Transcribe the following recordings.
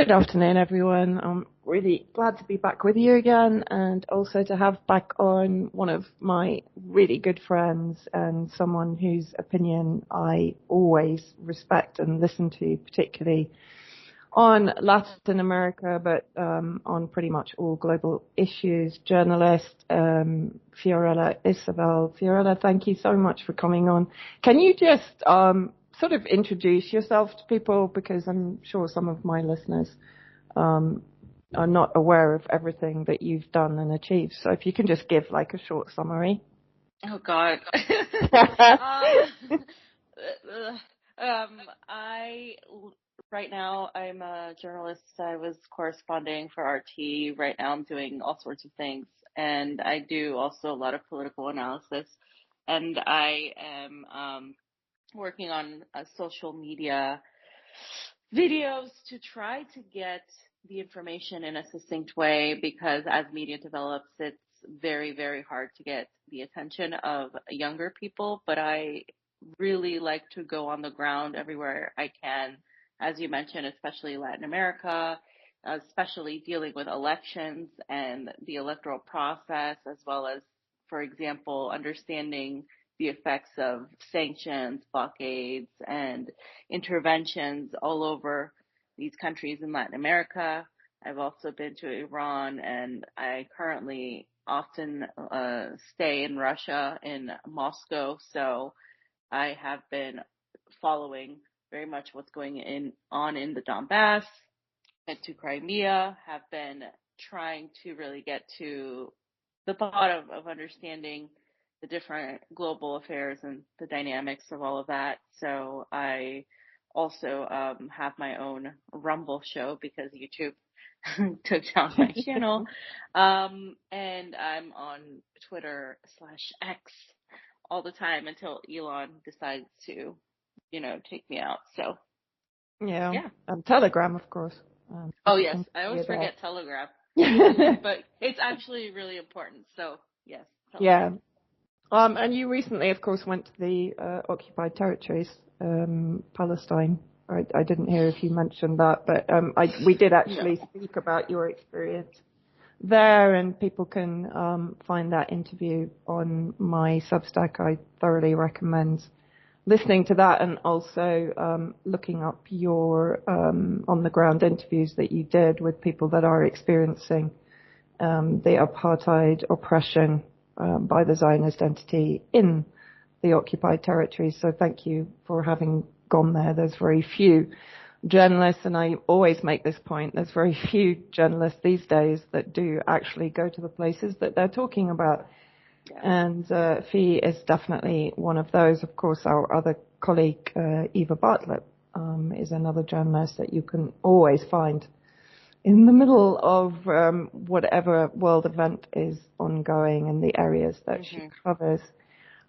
Good afternoon, everyone. I'm really glad to be back with you again, and also to have back on one of my really good friends and someone whose opinion I always respect and listen to, particularly on Latin America, but on pretty much all global issues, journalist Fiorella Isabel. Fiorella, thank you so much for coming on. Can you just sort of introduce yourself to people, because I'm sure some of my listeners are not aware of everything that you've done and achieved. So if you can just give like a short summary. Oh God. Right now I'm a journalist. I was corresponding for RT. Right now I'm doing all sorts of things, and I do also a lot of political analysis, and I am working on social media videos to try to get the information in a succinct way, because as media develops, it's very, very hard to get the attention of younger people. But I really like to go on the ground everywhere I can, as you mentioned, especially Latin America, especially dealing with elections and the electoral process, as well as, for example, understanding the effects of sanctions, blockades, and interventions all over these countries in Latin America. I've also been to Iran, and I currently often stay in Russia, in Moscow. So I have been following very much what's going on in the Donbass, and to Crimea, have been trying to really get to the bottom of understanding the different global affairs and the dynamics of all of that. So I also have my own Rumble show because YouTube took down my channel. And I'm on Twitter/X all the time until Elon decides to, take me out. So Yeah. Telegram, of course. Oh yes, I always forget Telegram, but it's actually really important. So yes. Telegram. Yeah. And you recently, of course, went to the occupied territories, Palestine. I didn't hear if you mentioned that, but we did actually speak about your experience there, and people can find that interview on my Substack. I thoroughly recommend listening to that, and also looking up your on-the-ground interviews that you did with people that are experiencing the apartheid oppression by the Zionist entity in the occupied territories. So thank you for having gone there. There's very few journalists, and I always make this point, there's very few journalists these days that do actually go to the places that they're talking about. Yeah. And Fee is definitely one of those. Of course, our other colleague, Eva Bartlett, is another journalist that you can always find in the middle of whatever world event is ongoing in the areas that she covers.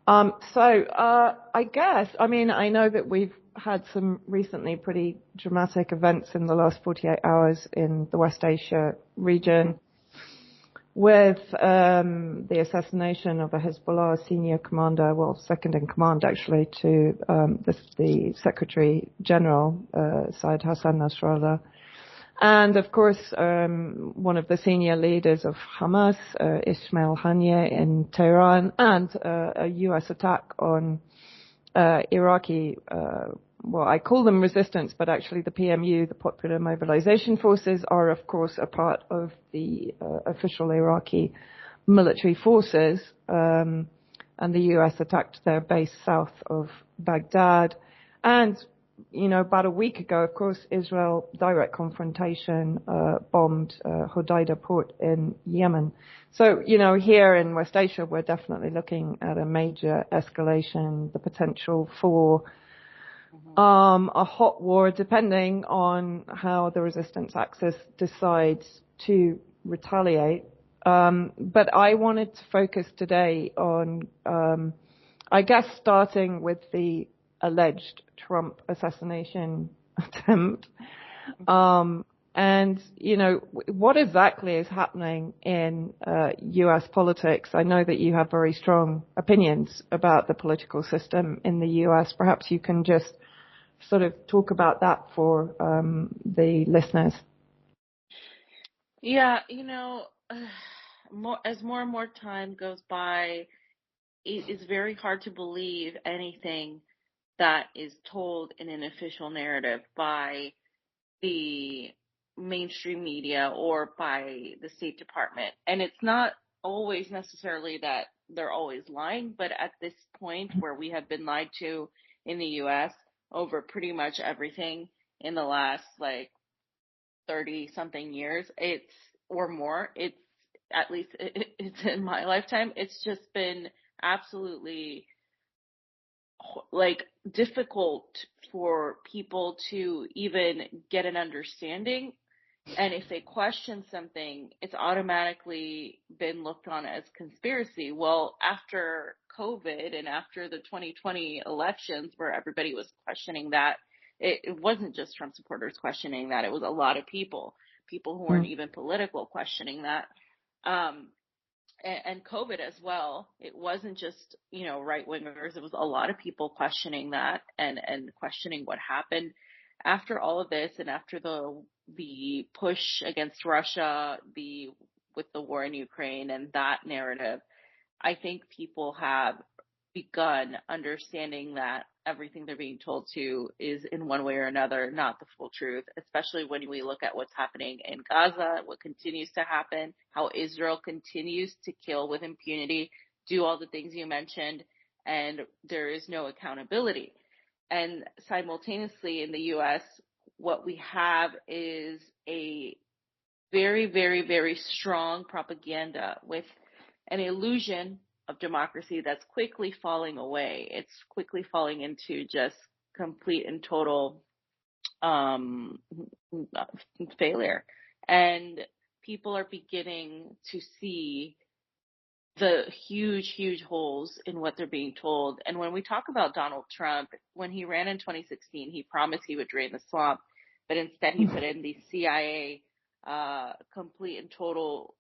So I guess, I know that we've had some recently pretty dramatic events in the last 48 hours in the West Asia region, with the assassination of a Hezbollah senior commander, second in command actually, to the Secretary General, Saeed Hassan Nasrallah. And of course, one of the senior leaders of Hamas, Ismail Haniyeh, in Tehran, and a U.S. attack on Iraqi, I call them resistance, but actually the PMU, the Popular Mobilization Forces, are of course a part of the official Iraqi military forces, and the U.S. attacked their base south of Baghdad. And about a week ago, of course, Israel direct confrontation bombed Hodeidah port in Yemen. So, here in West Asia, we're definitely looking at a major escalation, the potential for a hot war, depending on how the resistance axis decides to retaliate. But I wanted to focus today on, starting with the alleged Trump assassination attempt. And, what exactly is happening in U.S. politics? I know that you have very strong opinions about the political system in the U.S. Perhaps you can just sort of talk about that for the listeners. Yeah, more and more time goes by, it is very hard to believe anything that is told in an official narrative by the mainstream media or by the State Department. And it's not always necessarily that they're always lying, but at this point where we have been lied to in the US over pretty much everything in the last like 30 something years, it's or more, it's at least it's in my lifetime, it's just been absolutely like difficult for people to even get an understanding. And if they question something, it's automatically been looked on as conspiracy. Well, after COVID and after the 2020 elections, where everybody was questioning that, it wasn't just Trump supporters questioning that. It was a lot of people who weren't Mm. even political questioning that. Um, and COVID as well. It wasn't just, right wingers. It was a lot of people questioning that and questioning what happened after all of this and after the push against Russia, with the war in Ukraine and that narrative. I think people have begun understanding that everything they're being told to is in one way or another not the full truth, especially when we look at what's happening in Gaza, what continues to happen, how Israel continues to kill with impunity, do all the things you mentioned, and there is no accountability. And simultaneously in the US, what we have is a very, very, very strong propaganda with an illusion of democracy that's quickly falling away. It's quickly falling into just complete and total um, failure. And people are beginning to see the huge, huge holes in what they're being told. And when we talk about Donald Trump, when he ran in 2016, he promised he would drain the swamp, but instead he put in the CIA, complete and total,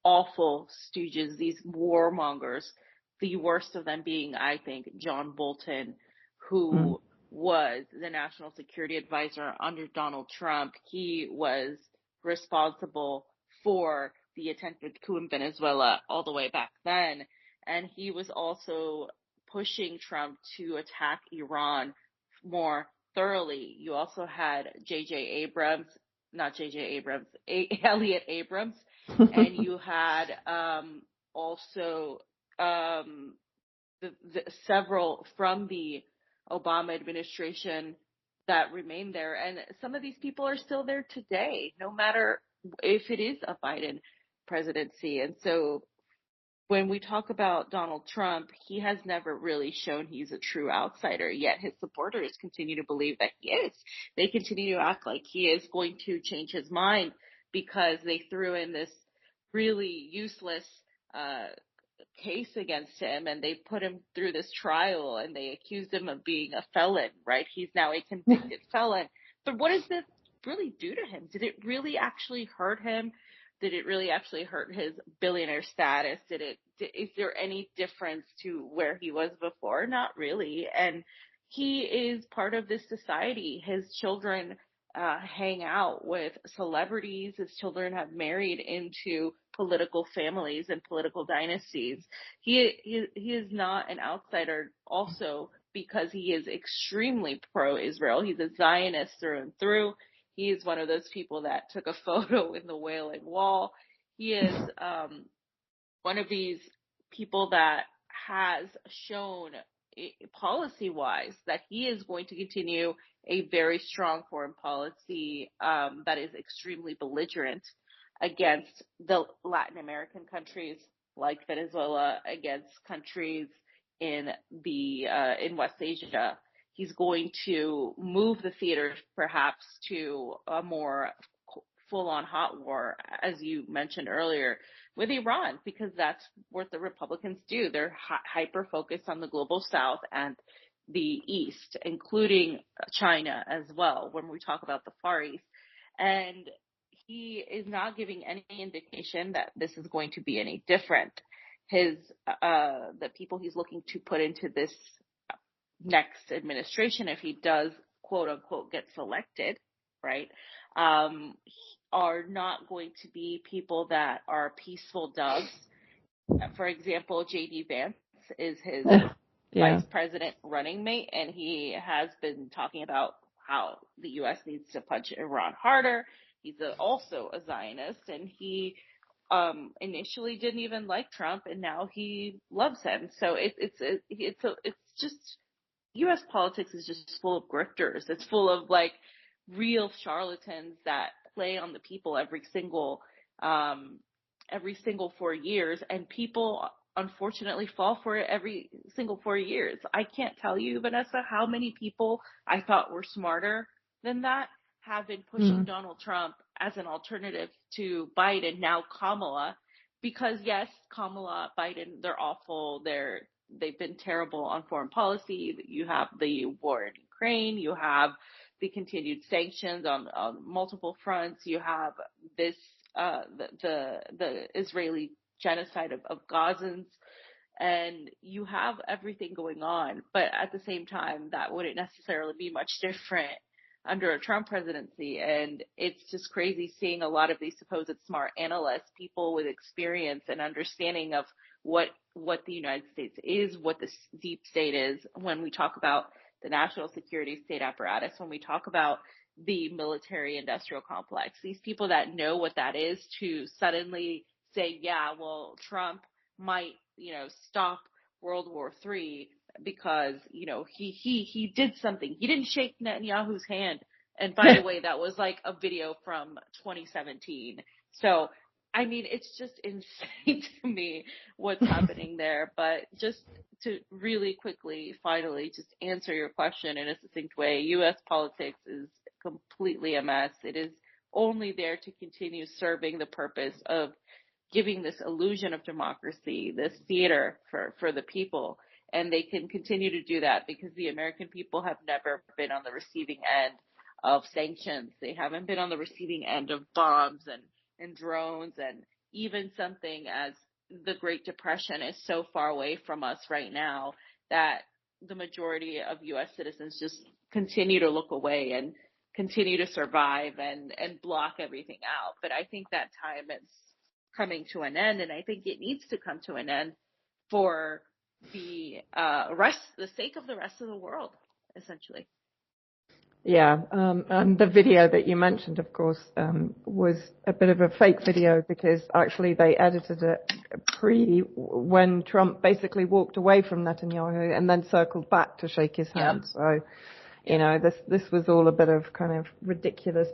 awful stooges, these warmongers, the worst of them being, I think, John Bolton, Mm. who was the national security advisor under Donald Trump. He was responsible for the attempted coup in Venezuela all the way back then. And he was also pushing Trump to attack Iran more thoroughly. You also had Elliot Abrams, and you had also several from the Obama administration that remain there. And some of these people are still there today, no matter if it is a Biden presidency. And so when we talk about Donald Trump, he has never really shown he's a true outsider, yet his supporters continue to believe that he is. They continue to act like he is going to change his mind because they threw in this really useless case against him and they put him through this trial and they accused him of being a felon, right? He's now a convicted felon. But what does this really do to him? Did it really actually hurt him? Did it really actually hurt his billionaire status? Is there any difference to where he was before? Not really. And he is part of this society. His children hang out with celebrities. His children have married into political families and political dynasties. He is not an outsider also because he is extremely pro-Israel. He's a Zionist through and through. He is one of those people that took a photo in the Wailing Wall. He is one of these people that has shown policy-wise that he is going to continue a very strong foreign policy that is extremely belligerent against the Latin American countries like Venezuela, against countries in West Asia. He's going to move the theater perhaps to a more full-on hot war, as you mentioned earlier, with Iran, because that's what the Republicans do. They're hyper-focused on the global South and the East, including China as well, when we talk about the Far East. And he is not giving any indication that this is going to be any different. The people he's looking to put into this next administration, if he does, quote unquote, get selected, right, are not going to be people that are peaceful doves. For example, J.D. Vance is his Yeah. vice president running mate, and he has been talking about how the U.S. needs to punch Iran harder. He's also a Zionist, and he initially didn't even like Trump, and now he loves him. So it's just U.S. politics is just full of grifters. It's full of like real charlatans that play on the people every single 4 years, and people unfortunately fall for it every single 4 years. I can't tell you, Vanessa, how many people I thought were smarter than that have been pushing Donald Trump as an alternative to Biden, now Kamala, because yes, Kamala, Biden, they're awful. They've been terrible on foreign policy. You have the war in Ukraine. You have the continued sanctions on multiple fronts. You have this the Israeli genocide of Gazans, and you have everything going on. But at the same time, that wouldn't necessarily be much different under a Trump presidency. And it's just crazy seeing a lot of these supposed smart analysts, people with experience and understanding of what the United States is, what the deep state is, when we talk about the national security state apparatus, when we talk about the military industrial complex, these people that know what that is, to suddenly say, yeah, well, Trump might, stop World War III because, he did something. He didn't shake Netanyahu's hand. And by the way, that was like a video from 2017. So, I mean, it's just insane to me what's happening there. But just to really quickly, finally, just answer your question in a succinct way, U.S. politics is completely a mess. It is only there to continue serving the purpose of giving this illusion of democracy, this theater for the people. And they can continue to do that because the American people have never been on the receiving end of sanctions. They haven't been on the receiving end of bombs and drones, and even something as the Great Depression is so far away from us right now that the majority of U.S. citizens just continue to look away and continue to survive and block everything out. But I think that time is coming to an end, and I think it needs to come to an end for the sake of the rest of the world, essentially. Yeah, and the video that you mentioned, of course, was a bit of a fake video because actually they edited it when Trump basically walked away from Netanyahu and then circled back to shake his hand. Yep. So, this was all a bit of kind of ridiculous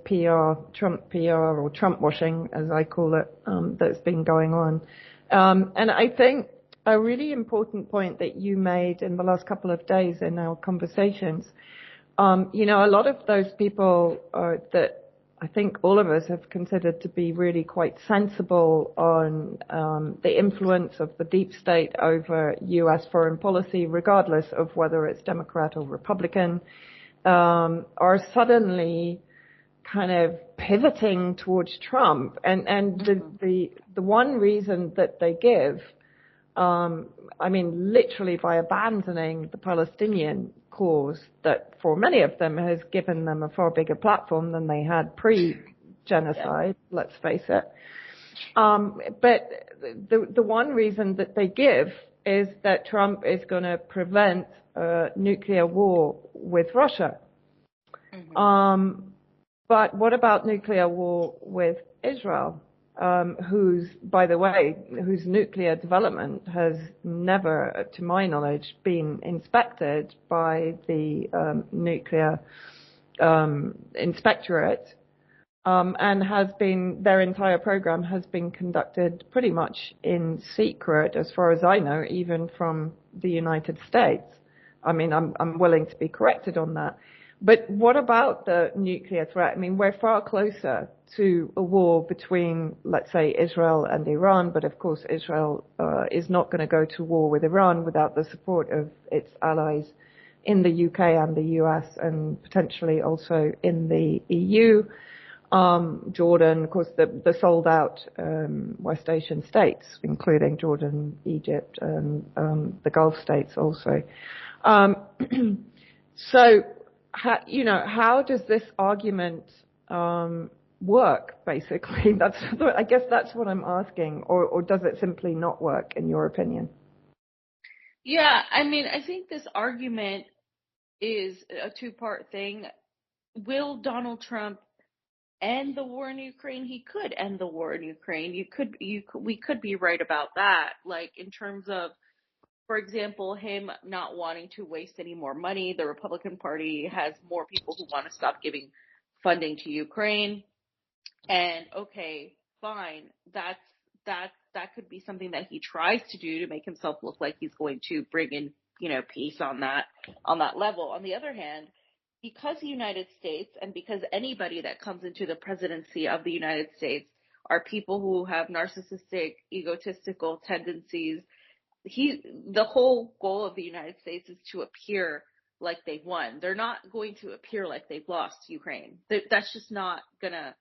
Trump PR or Trump washing, as I call it, that's been going on. And I think a really important point that you made in the last couple of days in our conversations, a lot of those people that I think all of us have considered to be really quite sensible on the influence of the deep state over U.S. foreign policy, regardless of whether it's Democrat or Republican, are suddenly kind of pivoting towards Trump. And the one reason that they give, literally by abandoning the Palestinian cause that for many of them has given them a far bigger platform than they had pre-genocide, let's face it. But the one reason that they give is that Trump is going to prevent a nuclear war with Russia. But what about nuclear war with Israel? Whose nuclear development has never, to my knowledge, been inspected by the nuclear inspectorate, and their entire program has been conducted pretty much in secret, as far as I know, even from the United States. I mean, I'm willing to be corrected on that. But what about the nuclear threat? I mean, we're far closer to a war between, let's say, Israel and Iran, but of course Israel is not going to go to war with Iran without the support of its allies in the UK and the US and potentially also in the EU. Jordan, of course, the sold out West Asian states, including Jordan, Egypt, and the Gulf states also. So, how does this argument work, basically? I guess that's what I'm asking. Or does it simply not work, in your opinion? Yeah, I mean, I think this argument is a two-part thing. Will Donald Trump end the war in Ukraine? He could end the war in Ukraine. We could be right about that. Like in terms of, for example, him not wanting to waste any more money. The Republican Party has more people who want to stop giving funding to Ukraine. And okay, fine. That could be something that he tries to do to make himself look like he's going to bring in, peace on that level. On the other hand, because the United States and because anybody that comes into the presidency of the United States are people who have narcissistic, egotistical tendencies, the whole goal of the United States is to appear like they've won. They're not going to appear like they've lost Ukraine. That's just not gonna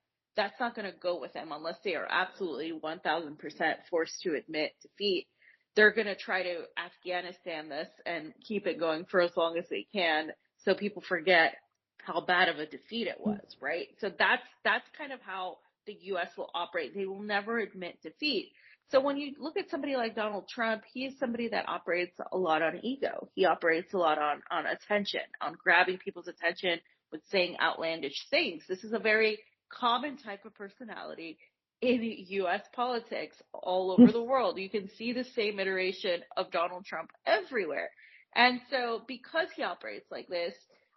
go with them unless they are absolutely 1000% forced to admit defeat. They're gonna try to Afghanistan this and keep it going for as long as they can, so people forget how bad of a defeat it was, right? So that's kind of how the U.S. will operate. They will never admit defeat. So when you look at somebody like Donald Trump, he is somebody that operates a lot on ego. He operates a lot on attention, on grabbing people's attention with saying outlandish things. This is a very common type of personality in U.S. politics all over the world. You can see the same iteration of Donald Trump everywhere. And so because he operates like this,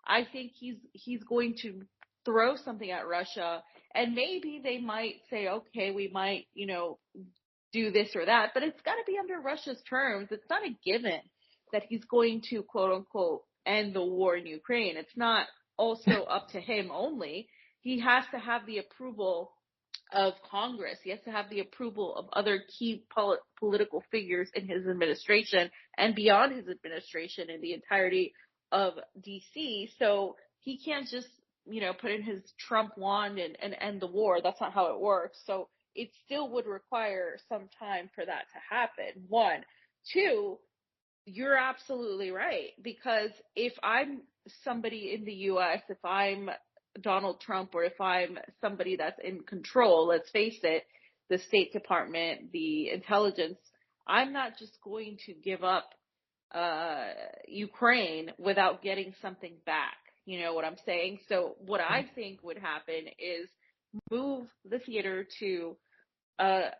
I think he's going to throw something at Russia, and maybe they might say, okay, we might, do this or that, but it's got to be under Russia's terms. It's not a given that he's going to, quote unquote, end the war in Ukraine. It's not also up to him only. He has to have the approval of Congress. He has to have the approval of other key political figures in his administration and beyond his administration in the entirety of DC. So he can't just, put in his Trump wand and end the war. That's not how it works. So it still would require some time for that to happen. One. Two, you're absolutely right. Because if I'm somebody in the U.S., if I'm Donald Trump, or if I'm somebody that's in control, let's face it, the State Department, the intelligence, I'm not just going to give up Ukraine without getting something back. You know what I'm saying? So what I think would happen is move the theater to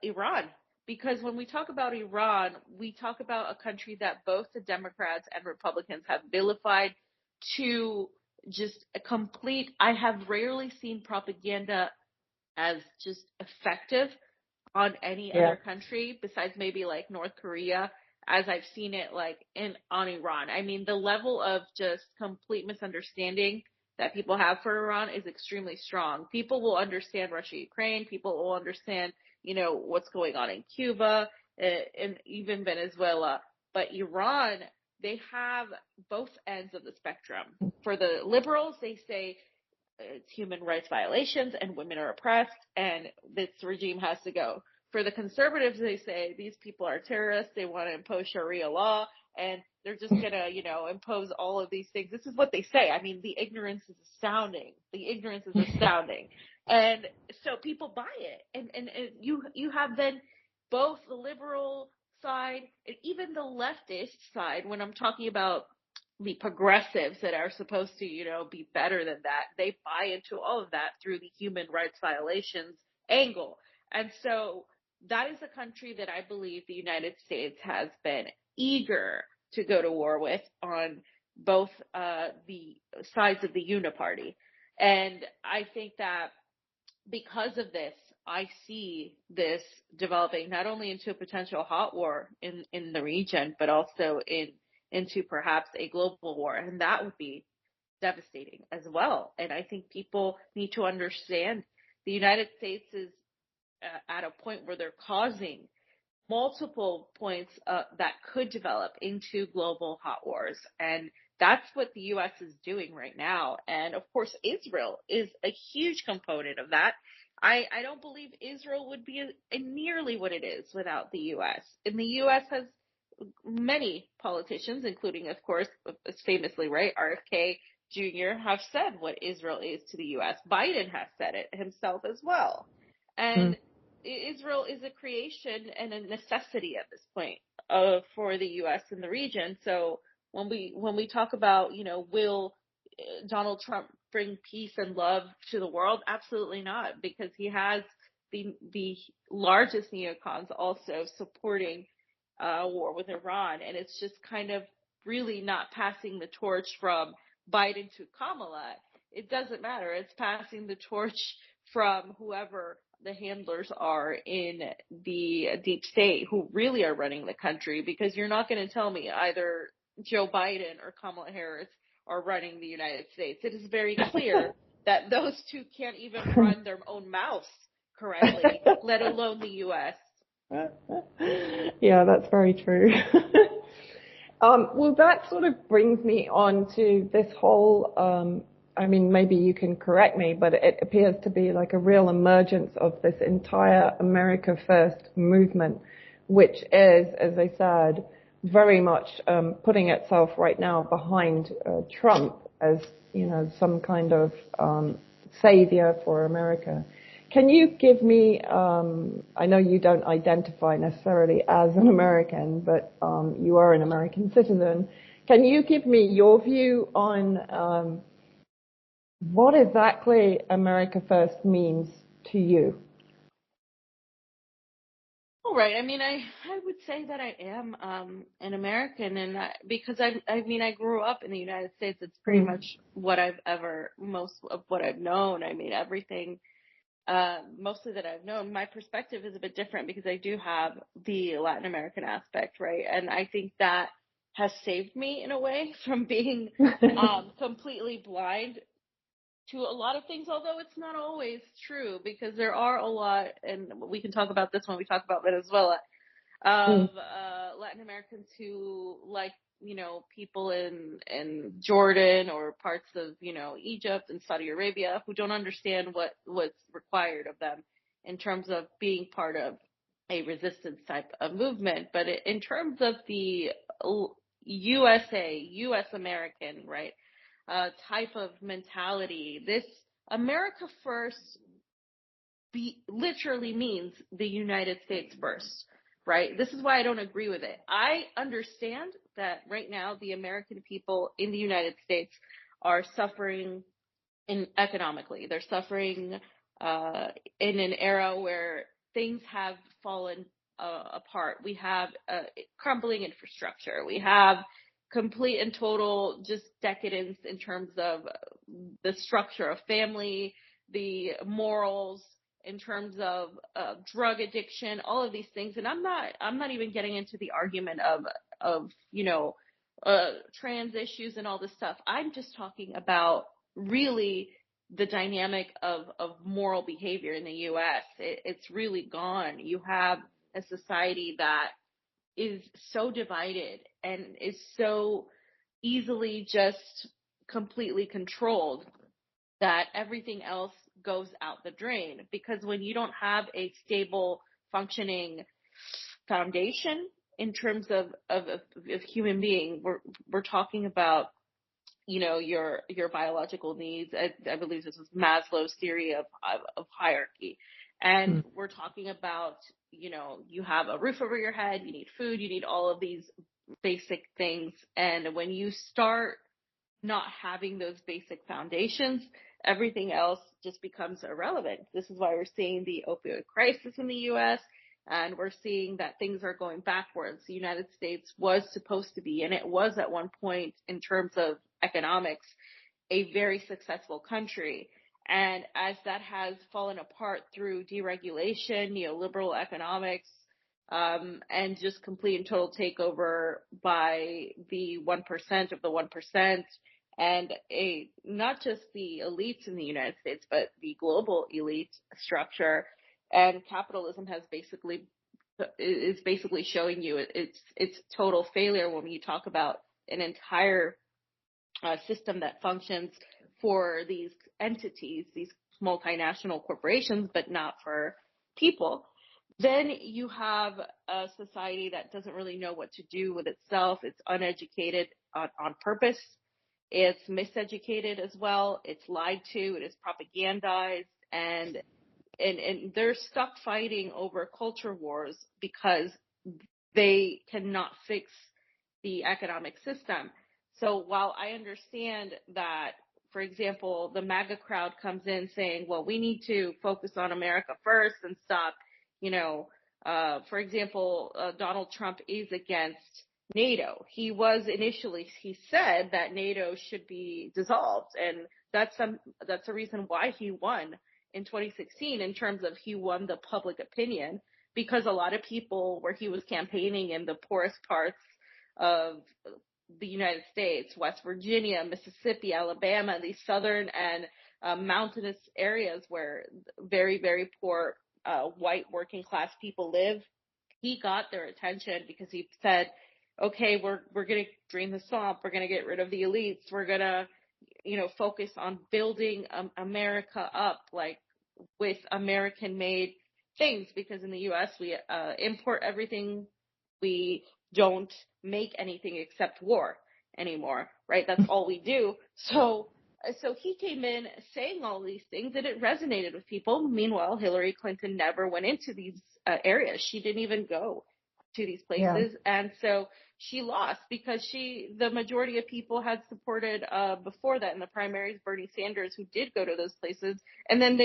Iran. Because when we talk about Iran, we talk about a country that both the Democrats and Republicans have vilified to just a complete. I have rarely seen propaganda as just effective on any other country besides maybe like North Korea, as I've seen it like on Iran. I mean, the level of just complete misunderstanding that people have for Iran is extremely strong. People will understand Russia, Ukraine. People will understand, what's going on in Cuba and even Venezuela. But Iran, they have both ends of the spectrum. For the liberals, they say it's human rights violations and women are oppressed and this regime has to go. For the conservatives, they say these people are terrorists. They want to impose Sharia law and they're just going to, impose all of these things. This is what they say. I mean, the ignorance is astounding. And so people buy it. And you have then both the liberal side and even the leftist side, when I'm talking about the progressives that are supposed to, be better than that, they buy into all of that through the human rights violations angle. And so that is a country that I believe the United States has been eager to go to war with on both the sides of the uniparty. And I think that because of this, I see this developing not only into a potential hot war in the region, but also into perhaps a global war. And that would be devastating as well. And I think people need to understand the United States is at a point where they're causing multiple points that could develop into global hot wars. And that's what the U.S. is doing right now. And of course, Israel is a huge component of that. I don't believe Israel would be nearly what it is without the U.S. And the U.S. has many politicians, including, of course, famously, right, RFK, Jr. have said what Israel is to the U.S. Biden has said it himself as well. And Israel is a creation and a necessity at this point for the U.S. and the region. So when we talk about, will Donald Trump bring peace and love to the world? Absolutely not, because he has the largest neocons also supporting war with Iran, and it's just kind of really not passing the torch from Biden to Kamala. It doesn't matter. It's passing the torch from whoever the handlers are in the deep state who really are running the country, because you're not going to tell me either Joe Biden or Kamala Harris are running the United States. It is very clear that those two can't even run their own mouths correctly, let alone the U.S. Yeah, that's very true. Well, that sort of brings me on to this whole, maybe you can correct me, but it appears to be like a real emergence of this entire America First movement, which is, as I said, very much putting itself right now behind Trump as, some kind of savior for America. Can you give me, I know you don't identify necessarily as an American, but you are an American citizen. Can you give me your view on what exactly America First means to you? All right. I would say that I am an American, and because I grew up in the United States. It's pretty much most of what I've known. Everything. Mostly that I've known. My perspective is a bit different because I do have the Latin American aspect, right? And I think that has saved me in a way from being completely blind to a lot of things, although it's not always true, because there are a lot, and we can talk about this when we talk about Venezuela, of Latin Americans who, like, people in Jordan or parts of, Egypt and Saudi Arabia, who don't understand what's required of them in terms of being part of a resistance type of movement. But in terms of the U.S. American, right, type of mentality, this America First literally means the United States first. Right? This is why I don't agree with it. I understand that right now the American people in the United States are suffering economically. They're suffering in an era where things have fallen apart. We have crumbling infrastructure. We have complete and total just decadence in terms of the structure of family, the morals, in terms of drug addiction, all of these things. And I'm not even getting into the argument of trans issues and all this stuff. I'm just talking about really the dynamic of moral behavior in the U.S. It's really gone. You have a society that is so divided and is so easily just completely controlled that everything else goes out the drain. Because when you don't have a stable, functioning foundation in terms of human being, we're talking about, your biological needs. I believe this was Maslow's theory of hierarchy. And we're talking about, you have a roof over your head, you need food, you need all of these basic things. And when you start not having those basic foundations, everything else just becomes irrelevant. This is why we're seeing the opioid crisis in the U.S., and we're seeing that things are going backwards. The United States was supposed to be, and it was at one point in terms of economics, a very successful country. And as that has fallen apart through deregulation, neoliberal economics, and just complete and total takeover by the 1% of the 1%, and not just the elites in the United States, but the global elite structure. And capitalism is basically showing you its total failure when you talk about an entire system that functions for these entities, these multinational corporations, but not for people. Then you have a society that doesn't really know what to do with itself. It's uneducated on purpose. It's miseducated as well. It's lied to. It is propagandized, and they're stuck fighting over culture wars because they cannot fix the economic system. So while I understand that, for example, the MAGA crowd comes in saying, well, we need to focus on America first and stop, for example, Donald Trump is against NATO. He said that NATO should be dissolved, and that's the reason why he won in 2016 in terms of he won the public opinion, because a lot of people where he was campaigning in the poorest parts of the United States, West Virginia, Mississippi, Alabama, these southern and mountainous areas where very, very poor white working class people live, he got their attention because he said, okay, we're going to drain the swamp. We're going to get rid of the elites. We're going to, focus on building America up, like with American-made things, because in the U.S. we import everything. We don't make anything except war anymore, right? That's all we do. So he came in saying all these things, and it resonated with people. Meanwhile, Hillary Clinton never went into these areas. She didn't even go to these places. Yeah. And so she lost because the majority of people had supported before that in the primaries, Bernie Sanders, who did go to those places. And then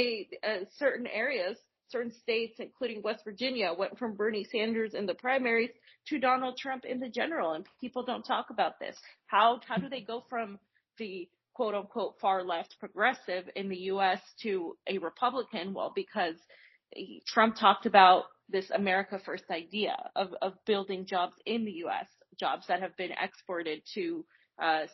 certain areas, certain states, including West Virginia, went from Bernie Sanders in the primaries to Donald Trump in the general. And people don't talk about this. How do they go from the quote unquote far left progressive in the U.S. to a Republican? Well, because Trump talked about this America First idea of building jobs in the U.S., jobs that have been exported to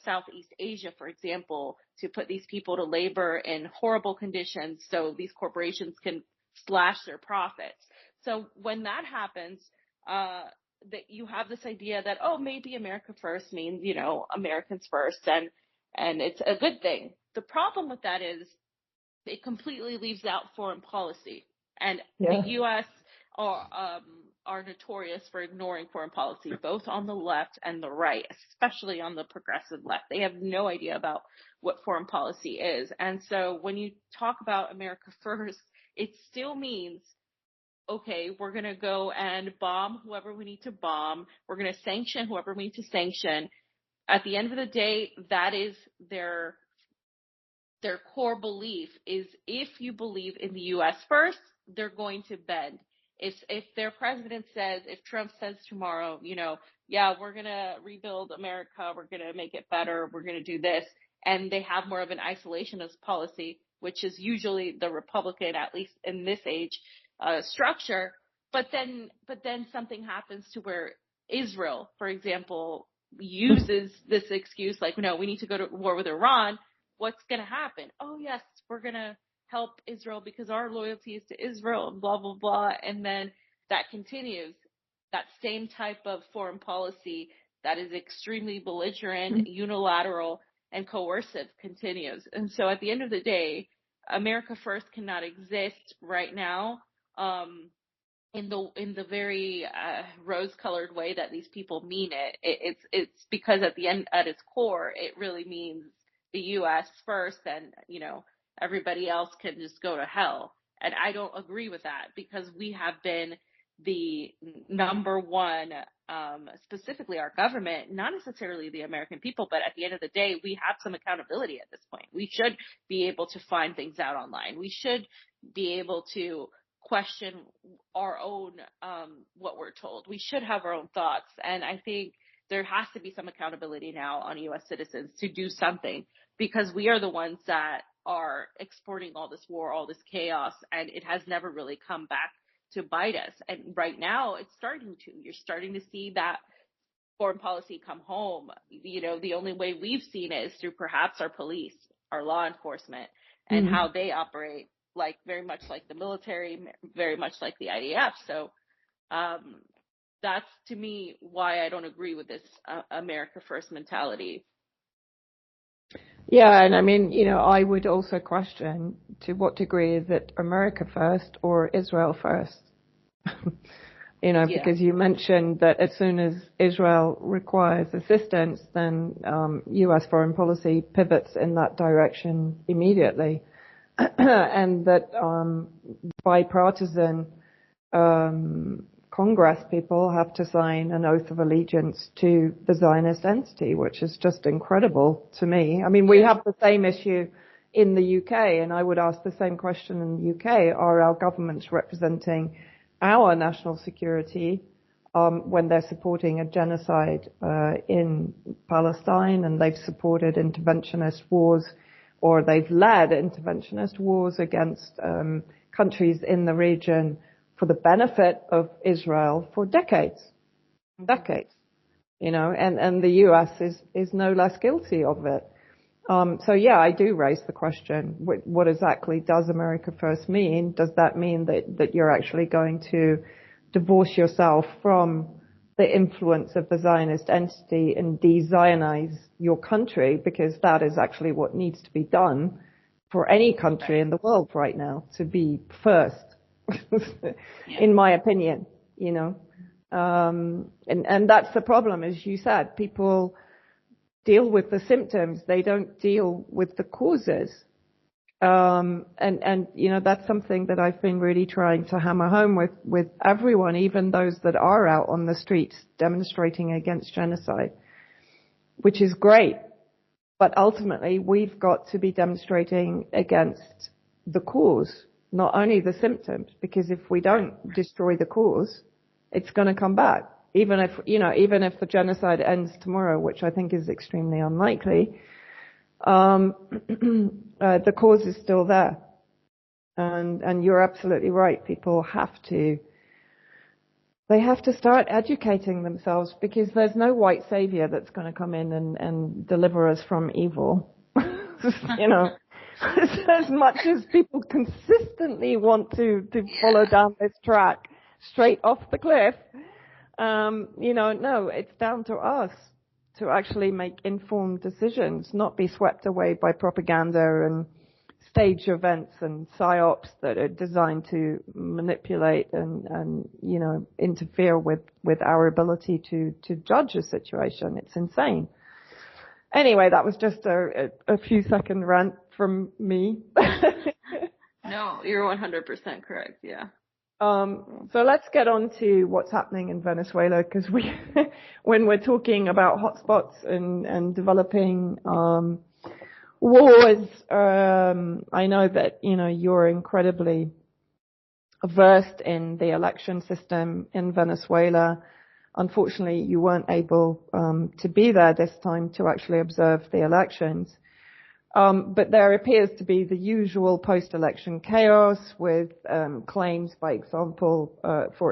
Southeast Asia, for example, to put these people to labor in horrible conditions so these corporations can slash their profits. So when that happens, that you have this idea that, oh, maybe America First means, Americans first, and it's a good thing. The problem with that is it completely leaves out foreign policy. And the U.S. are notorious for ignoring foreign policy, both on the left and the right, especially on the progressive left. They have no idea about what foreign policy is. And so when you talk about America First, it still means, okay, we're going to go and bomb whoever we need to bomb. We're going to sanction whoever we need to sanction. At the end of the day, that is their core belief, is if you believe in the U.S. first, they're going to bend. If their president says, if Trump says tomorrow, we're going to rebuild America, we're going to make it better, we're going to do this, and they have more of an isolationist policy, which is usually the Republican, at least in this age, structure. But then something happens to where Israel, for example, uses this excuse like, no, we need to go to war with Iran. What's going to happen? Oh, yes, we're going to help Israel because our loyalty is to Israel and blah, blah, blah. And then that continues. That same type of foreign policy that is extremely belligerent, unilateral, and coercive continues. And so at the end of the day, America First cannot exist right now in the very rose-colored way that these people mean it. It's because at its core, it really means the U.S. first, and everybody else can just go to hell. And I don't agree with that, because we have been the number one, specifically our government, not necessarily the American people, but at the end of the day, we have some accountability at this point. We should be able to find things out online. We should be able to question our own, what we're told. We should have our own thoughts. And I think there has to be some accountability now on U.S. citizens to do something, because we are the ones that are exporting all this war, all this chaos, and it has never really come back to bite us. And right now it's starting to. You're starting to see that foreign policy come home. The only way we've seen it is through perhaps our police, our law enforcement, and how they operate, like very much like the military, very much like the IDF. So that's, to me, why I don't agree with this America First mentality. Yeah, and I mean, I would also question to what degree is it America first or Israel first? Yeah. because you mentioned that as soon as Israel requires assistance, then U.S. foreign policy pivots in that direction immediately. And that bipartisan Congress people have to sign an oath of allegiance to the Zionist entity, which is just incredible to me. I mean, we have the same issue in the UK, and I would ask the same question in the UK. Are our governments representing our national security when they're supporting a genocide in Palestine, and they've supported interventionist wars, or they've led interventionist wars against countries in the region for the benefit of Israel for decades, and the US is no less guilty of it. So yeah, I do raise the question, what exactly does America First mean? Does that mean that you're actually going to divorce yourself from the influence of the Zionist entity and de-Zionize your country? Because that is actually what needs to be done for any country in the world right now, to be first, in my opinion, and that's the problem, as you said. People deal with the symptoms, they don't deal with the causes. And that's something that I've been really trying to hammer home with everyone, even those that are out on the streets demonstrating against genocide, which is great. But ultimately, we've got to be demonstrating against the cause, not only the symptoms, because if we don't destroy the cause, it's going to come back. Even if the genocide ends tomorrow, which I think is extremely unlikely, the cause is still there. And you're absolutely right. People have to start educating themselves, because there's no white savior that's going to come in and deliver us from evil. As much as people consistently want to follow down this track straight off the cliff, no, it's down to us to actually make informed decisions, not be swept away by propaganda and stage events and psyops that are designed to manipulate and interfere with our ability to judge a situation. It's insane. Anyway, that was just a few second rant from me. No, you're 100% correct. Yeah. So let's get on to what's happening in Venezuela, because when we're talking about hotspots and developing wars, I know that you're incredibly versed in the election system in Venezuela. Unfortunately, you weren't able to be there this time to actually observe the elections. But there appears to be the usual post-election chaos with claims, for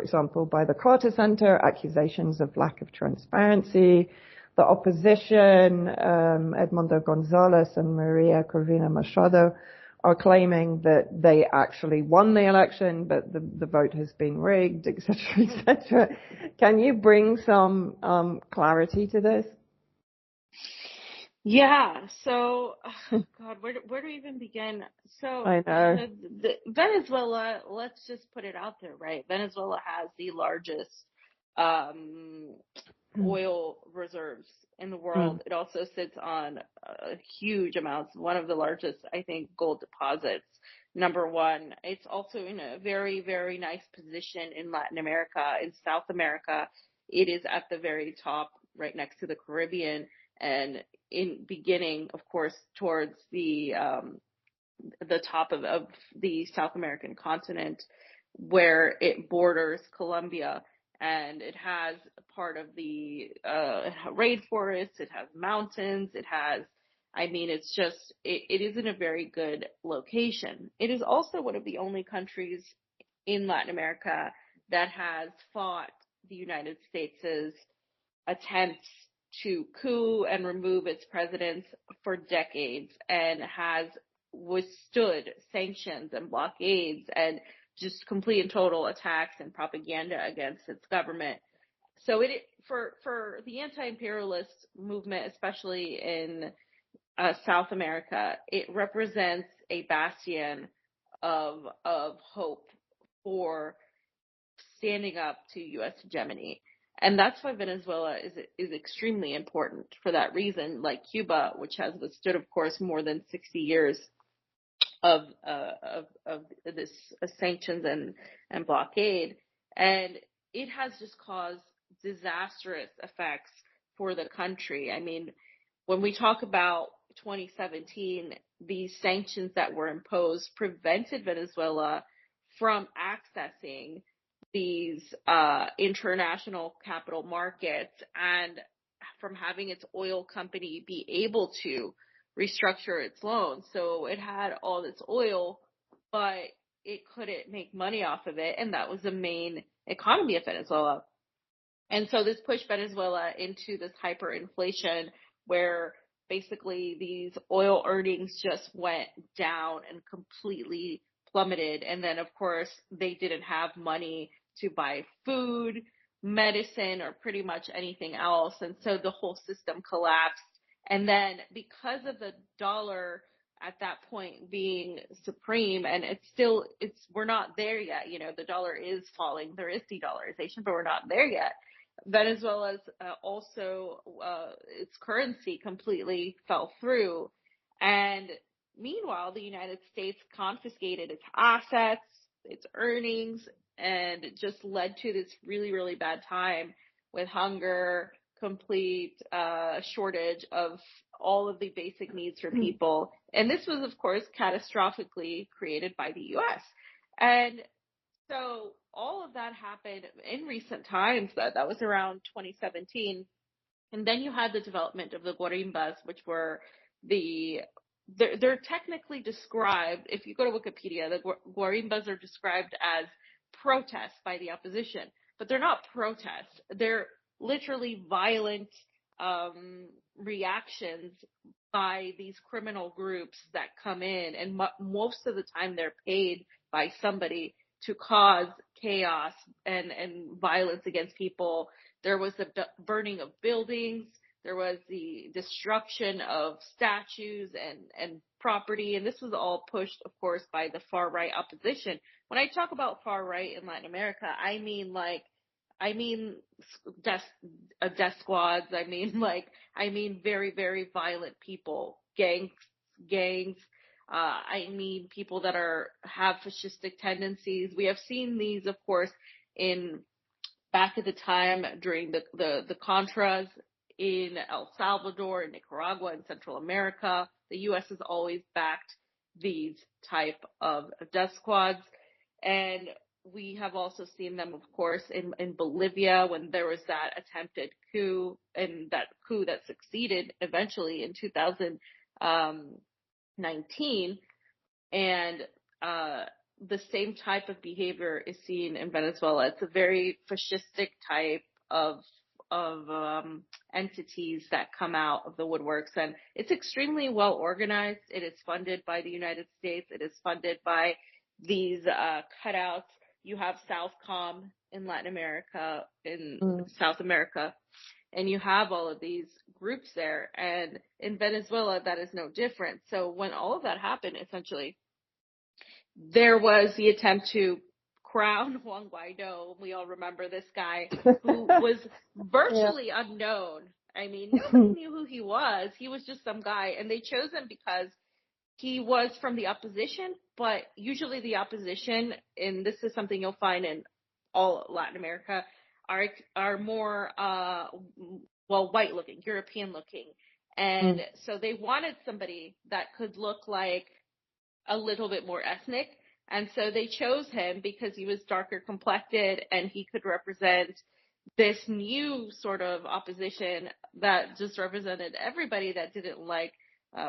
example, by the Carter Center, accusations of lack of transparency. The opposition, Edmundo Gonzalez and Maria Corvina Machado, are claiming that they actually won the election, but the vote has been rigged, etc., etc. Can you bring some clarity to this? Yeah. So, God, where do we even begin? So, I know. Venezuela, let's just put it out there, right? Venezuela has the largest oil reserves in the world. It also sits on huge amounts, one of the largest, I think, gold deposits. Number one, it's also in a very, very nice position in Latin America. In South America, it is at the very top, right next to the Caribbean, and in beginning, of course, towards the top of the South American continent, where it borders Colombia, and it has part of the rainforest. It has mountains. It has, it's just, it is in a very good location. It is also one of the only countries in Latin America that has fought the United States' attempts to coup and remove its presidents for decades, and has withstood sanctions and blockades and just complete and total attacks and propaganda against its government. So for the anti-imperialist movement, especially in South America, it represents a bastion of hope for standing up to U.S. hegemony. And that's why Venezuela is extremely important for that reason, like Cuba, which has withstood, of course, more than 60 years of this sanctions and blockade. And it has just caused disastrous effects for the country. I mean, when we talk about 2017, these sanctions that were imposed prevented Venezuela from accessing these international capital markets and from having its oil company be able to restructure its loans. So it had all this oil, but it couldn't make money off of it, and that was the main economy of Venezuela. And so this pushed Venezuela into this hyperinflation where basically these oil earnings just went down and completely plummeted. And then, of course, they didn't have money to buy food, medicine, or pretty much anything else. And so the whole system collapsed. And then because of the dollar at that point being supreme, and we're not there yet. You know, the dollar is falling. There is de-dollarization, but we're not there yet. Venezuela's its currency completely fell through. And meanwhile, the United States confiscated its assets, its earnings, and it just led to this really, really bad time with hunger, complete shortage of all of the basic needs for people. And this was, of course, catastrophically created by the U.S. And so all of that happened in recent times. That was around 2017. And then you had the development of the guarimbas, which were they're technically described, if you go to Wikipedia, the guarimbas are described as protests by the opposition, but they're not protests. They're literally violent reactions by these criminal groups that come in, and most of the time they're paid by somebody to cause chaos and violence against people. There was the burning of buildings. There was the destruction of statues and property. And this was all pushed, of course, by the far right opposition. When I talk about far right in Latin America, I mean death squads. I mean very, very violent people, gangs. I mean people that have fascistic tendencies. We have seen these, of course, back at the time during the Contras in El Salvador, in Nicaragua, in Central America. The U.S. has always backed these type of death squads. And we have also seen them, of course, in Bolivia when there was that attempted coup, and that coup that succeeded eventually in 2019. And the same type of behavior is seen in Venezuela. It's a very fascistic type of entities that come out of the woodworks, and it's extremely well organized. It is funded by the United States. It is funded by these cutouts. You have Southcom in Latin America, in South America, and you have all of these groups there. And in Venezuela, that is no different. So when all of that happened, essentially, there was the attempt to crown Juan Guaido. We all remember this guy who was virtually unknown. I mean, nobody knew who he was. He was just some guy, and they chose him because he was from the opposition. But usually the opposition, and this is something you'll find in all Latin America, are more white looking, European looking. And so they wanted somebody that could look like a little bit more ethnic. And so they chose him because he was darker complected and he could represent this new sort of opposition that just represented everybody that didn't like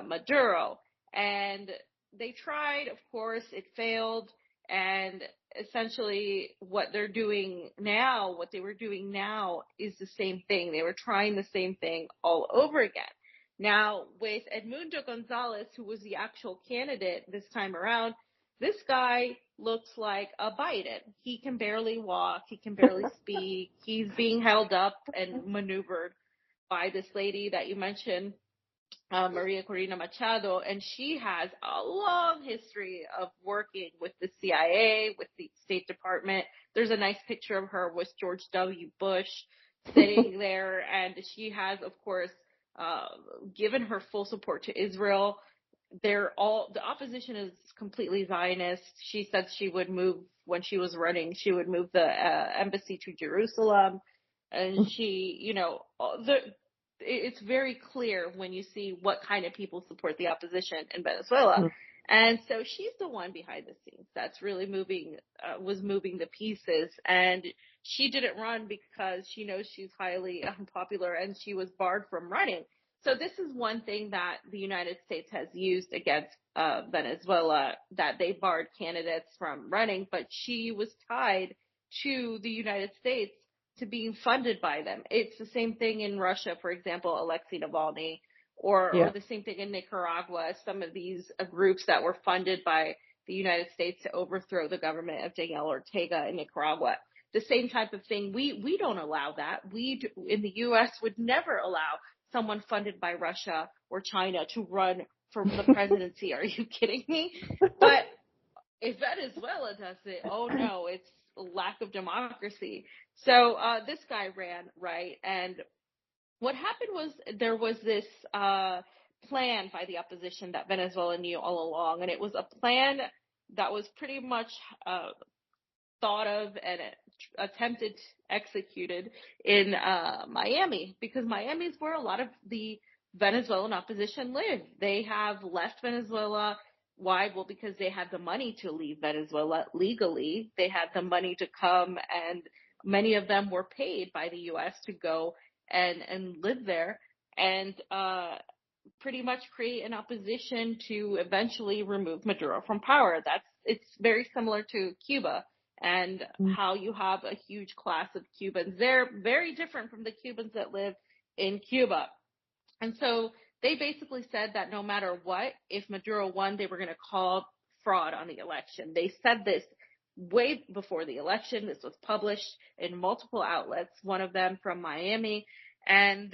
Maduro. And they tried, of course, it failed. And essentially what they were doing now is the same thing. They were trying the same thing all over again. Now, with Edmundo Gonzalez, who was the actual candidate this time around, this guy looks like a Biden. He can barely walk. He can barely speak. He's being held up and maneuvered by this lady that you mentioned, Maria Corina Machado, and she has a long history of working with the CIA, with the State Department. There's a nice picture of her with George W. Bush sitting there, and she has, of course, given her full support to Israel. The opposition is completely Zionist. She said she would move, when she was running, she would move the embassy to Jerusalem. And it's very clear when you see what kind of people support the opposition in Venezuela. And so she's the one behind the scenes that's really was moving the pieces. And she didn't run because she knows she's highly unpopular and she was barred from running. So this is one thing that the United States has used against Venezuela, that they barred candidates from running, but she was tied to the United States to being funded by them. It's the same thing in Russia, for example, Alexei Navalny, or the same thing in Nicaragua, some of these groups that were funded by the United States to overthrow the government of Daniel Ortega in Nicaragua. The same type of thing. We don't allow that. We in the U.S. would never allow someone funded by Russia or China to run for the presidency. Are you kidding me? But if Venezuela does it, oh no, it's a lack of democracy. So this guy ran, right? And what happened was there was this plan by the opposition that Venezuela knew all along, and it was a plan that was pretty much thought of and attempted, executed in Miami, because Miami is where a lot of the Venezuelan opposition live. They have left Venezuela. Why? Well, because they had the money to leave Venezuela legally. They had the money to come, and many of them were paid by the U.S. to go and live there and pretty much create an opposition to eventually remove Maduro from power. It's very similar to Cuba and how you have a huge class of Cubans. They're very different from the Cubans that live in Cuba. And so they basically said that no matter what, if Maduro won, they were going to call fraud on the election. They said this way before the election. This was published in multiple outlets, one of them from Miami, and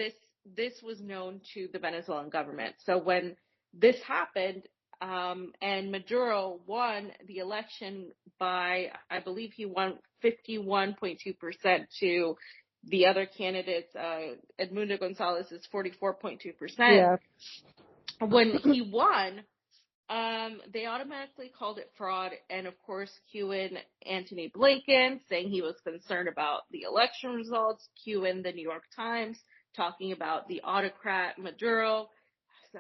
this was known to the Venezuelan government. So when this happened, and Maduro won the election by, I believe he won 51.2% to the other candidates, Edmundo Gonzalez's 44.2%. Yeah. When he won, they automatically called it fraud, and of course, cueing Antony Blinken, saying he was concerned about the election results, cueing the New York Times, talking about the autocrat Maduro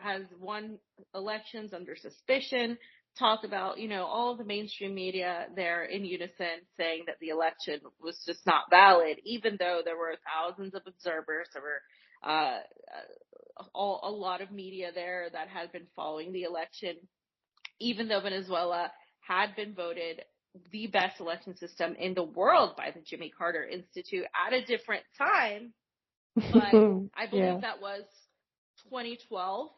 has won elections under suspicion, talk about, all of the mainstream media there in unison saying that the election was just not valid, even though there were thousands of observers. There were a lot of media there that had been following the election, even though Venezuela had been voted the best election system in the world by the Jimmy Carter Institute at a different time. But I believe that was 2012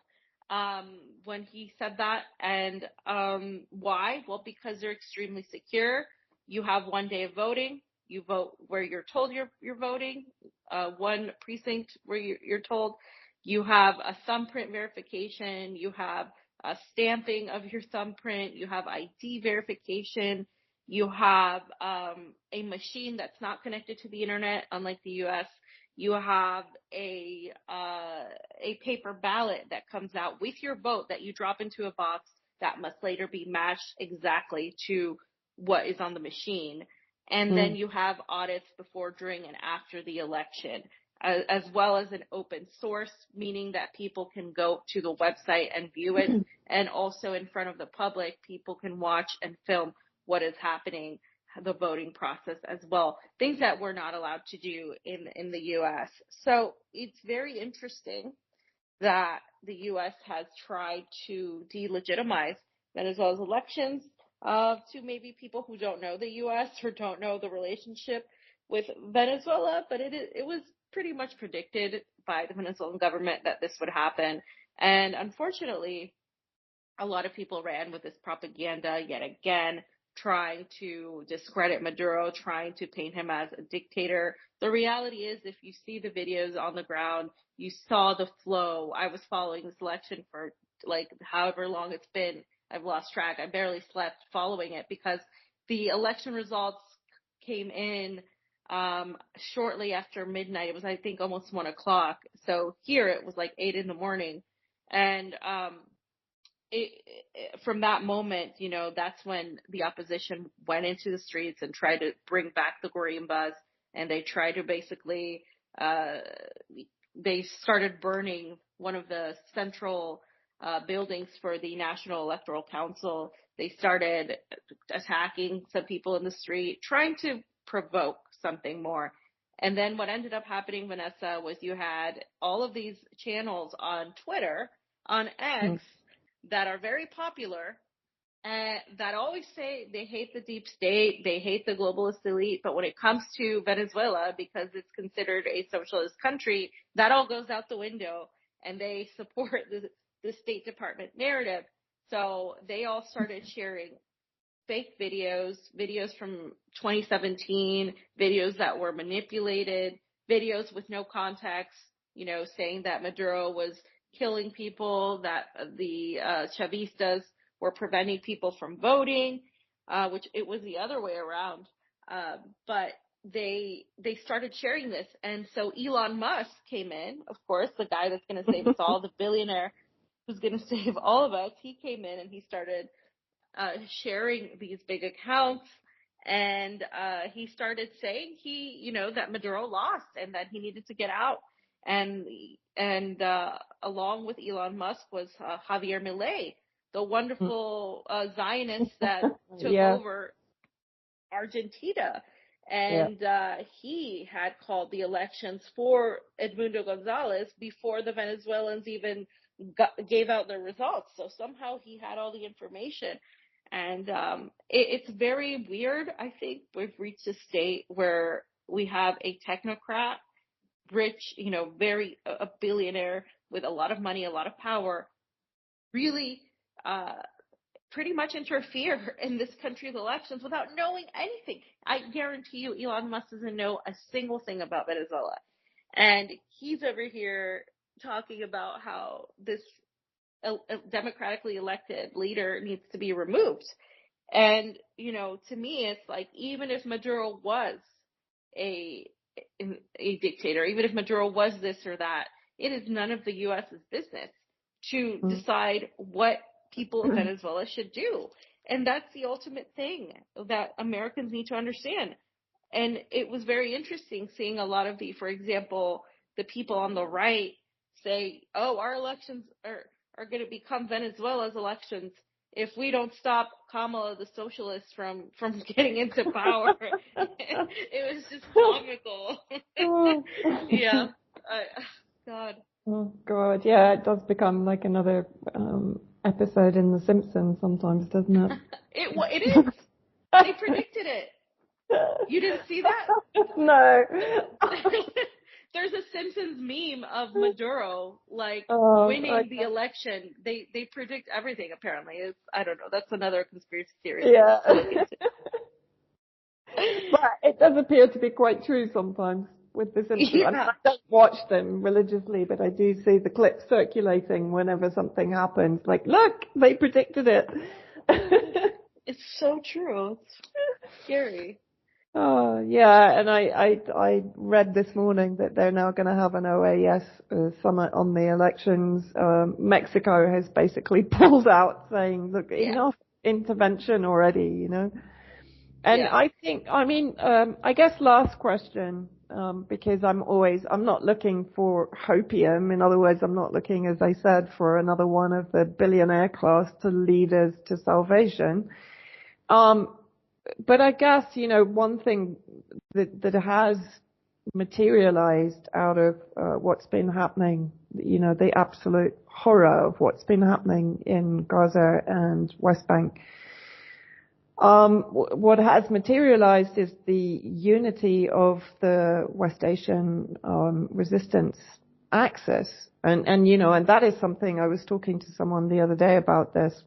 when he said that. And why? Well, because they're extremely secure. You have 1 day of voting. You vote where you're told you're voting, one precinct where you're told. You have a thumbprint verification. You have a stamping of your thumbprint. You have ID verification. You have a machine that's not connected to the internet, unlike the U.S. You have a paper ballot that comes out with your vote that you drop into a box that must later be matched exactly to what is on the machine. And then you have audits before, during, and after the election, as well as an open source, meaning that people can go to the website and view it. And also in front of the public, people can watch and film what is happening, the voting process as well, things that we're not allowed to do in the U.S. So it's very interesting that the U.S. has tried to delegitimize Venezuela's elections to maybe people who don't know the U.S. or don't know the relationship with Venezuela, but it was pretty much predicted by the Venezuelan government that this would happen. And unfortunately, a lot of people ran with this propaganda yet again, trying to discredit Maduro, trying to paint him as a dictator. The reality is, if you see the videos on the ground, you saw the flow. I was following this election for like however long it's been. I've lost track. I barely slept following it because the election results came in shortly after midnight. It was, I think, almost 1:00. So here it was like 8 a.m. And from that moment, that's when the opposition went into the streets and tried to bring back the guarimbas, and they tried to basically, they started burning one of the central buildings for the National Electoral Council. They started attacking some people in the street, trying to provoke something more. And then what ended up happening, Vanessa, was you had all of these channels on Twitter, on X, that are very popular and that always say they hate the deep state, they hate the globalist elite, but when it comes to Venezuela, because it's considered a socialist country, that all goes out the window, and they support the State Department narrative. So they all started sharing fake videos from 2017, videos that were manipulated, videos with no context, saying that Maduro was killing people, that the Chavistas were preventing people from voting, which it was the other way around. But they started sharing this. And so Elon Musk came in, of course, the guy that's going to save us all, the billionaire who's going to save all of us. He came in and he started sharing these big accounts. And he started saying that Maduro lost and that he needed to get out. And along with Elon Musk was Javier Milei, the wonderful Zionist that took over Argentina. And he had called the elections for Edmundo Gonzalez before the Venezuelans even gave out their results. So somehow he had all the information. And it's very weird. I think we've reached a state where we have a technocrat, rich, a billionaire with a lot of money, a lot of power, really pretty much interfere in this country's elections without knowing anything. I guarantee you Elon Musk doesn't know a single thing about Venezuela. And he's over here talking about how this democratically elected leader needs to be removed. And, to me, it's like, even if Maduro was a dictator, even if Maduro was this or that, it is none of the U.S.'s business to decide what people of Venezuela should do. And that's the ultimate thing that Americans need to understand. And it was very interesting seeing a lot of for example, the people on the right say, oh, our elections are going to become Venezuela's elections if we don't stop Kamala, the socialist, from getting into power. It was just comical. Yeah. God. Oh, God. Yeah, it does become like another episode in The Simpsons sometimes, doesn't it? It is. They predicted it. You didn't see that? No. There's a Simpsons meme of Maduro, winning the election. They predict everything, apparently. I don't know. That's another conspiracy theory. Yeah. But it does appear to be quite true sometimes with the Simpsons. Yeah. I mean, I don't watch them religiously, but I do see the clips circulating whenever something happens. Like, look, they predicted it. It's so true. It's scary. Oh, yeah, and I read this morning that they're now going to have an OAS summit on the elections. Mexico has basically pulled out, saying, look, enough intervention already, And I think, I guess last question, because I'm not looking for hopium. In other words, I'm not looking, as I said, for another one of the billionaire class to lead us to salvation. But I guess, one thing that has materialized out of what's been happening, the absolute horror of what's been happening in Gaza and West Bank, what has materialized is the unity of the West Asian resistance axis. And that is something I was talking to someone the other day about this,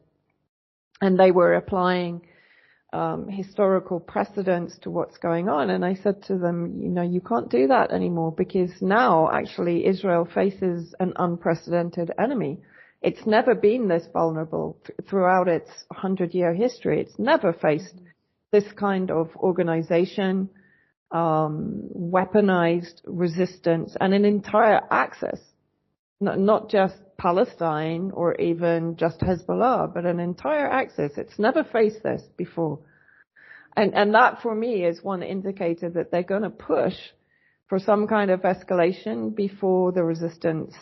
and they were applying historical precedents to what's going on. And I said to them, you can't do that anymore, because now actually Israel faces an unprecedented enemy. It's never been this vulnerable throughout its 100-year history. It's never faced this kind of organization, weaponized resistance, and an entire axis, not just Palestine or even just Hezbollah, but an entire axis. It's never faced this before. And that for me is one indicator that they're going to push for some kind of escalation before the resistance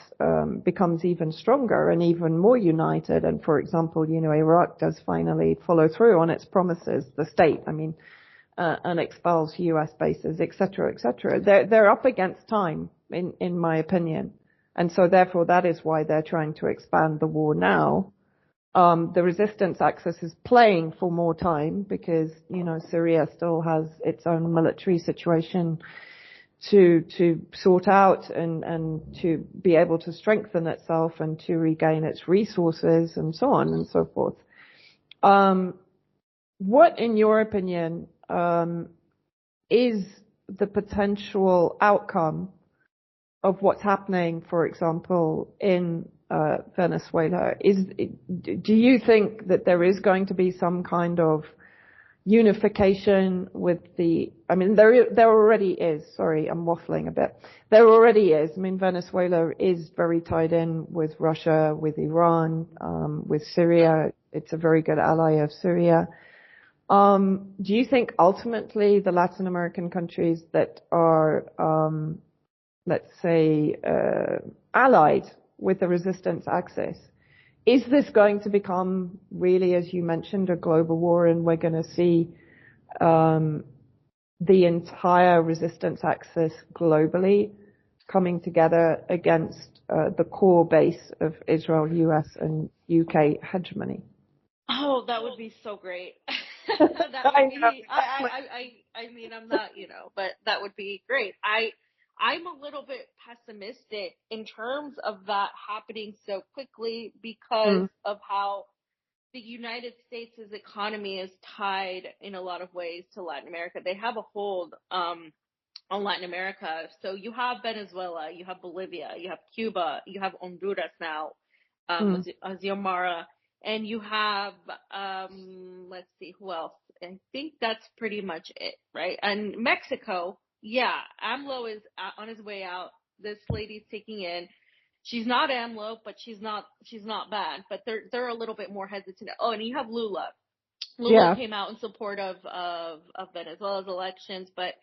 becomes even stronger and even more united. And for example, Iraq does finally follow through on its promises, the state, and expels US bases, et cetera, et cetera. They're up against time, in my opinion. And so therefore that is why they're trying to expand the war now. The resistance axis is playing for more time because, Syria still has its own military situation to sort out and to be able to strengthen itself and to regain its resources and so on and so forth. What, in your opinion, is the potential outcome of what's happening, for example, in Venezuela? Do you think that there is going to be some kind of unification with there already is. Sorry, I'm waffling a bit. There already is. Venezuela is very tied in with Russia, with Iran, with Syria. It's a very good ally of Syria. Do you think ultimately the Latin American countries that are, let's say, allied with the resistance axis, is this going to become really, as you mentioned, a global war, and we're going to see the entire resistance axis globally coming together against the core base of Israel, US, and UK hegemony? Oh, that would be so great. That would be, I'm not, but that would be great. I'm a little bit pessimistic in terms of that happening so quickly because of how the United States' economy is tied in a lot of ways to Latin America. They have a hold on Latin America. So you have Venezuela, you have Bolivia, you have Cuba, you have Honduras now, Xiomara, and you have, let's see, who else? I think that's pretty much it, right? And Mexico. Yeah, AMLO is on his way out. This lady's taking in. She's not AMLO, but she's not bad. But they're a little bit more hesitant. Oh, and you have Lula. Lula came out in support of Venezuela's elections, but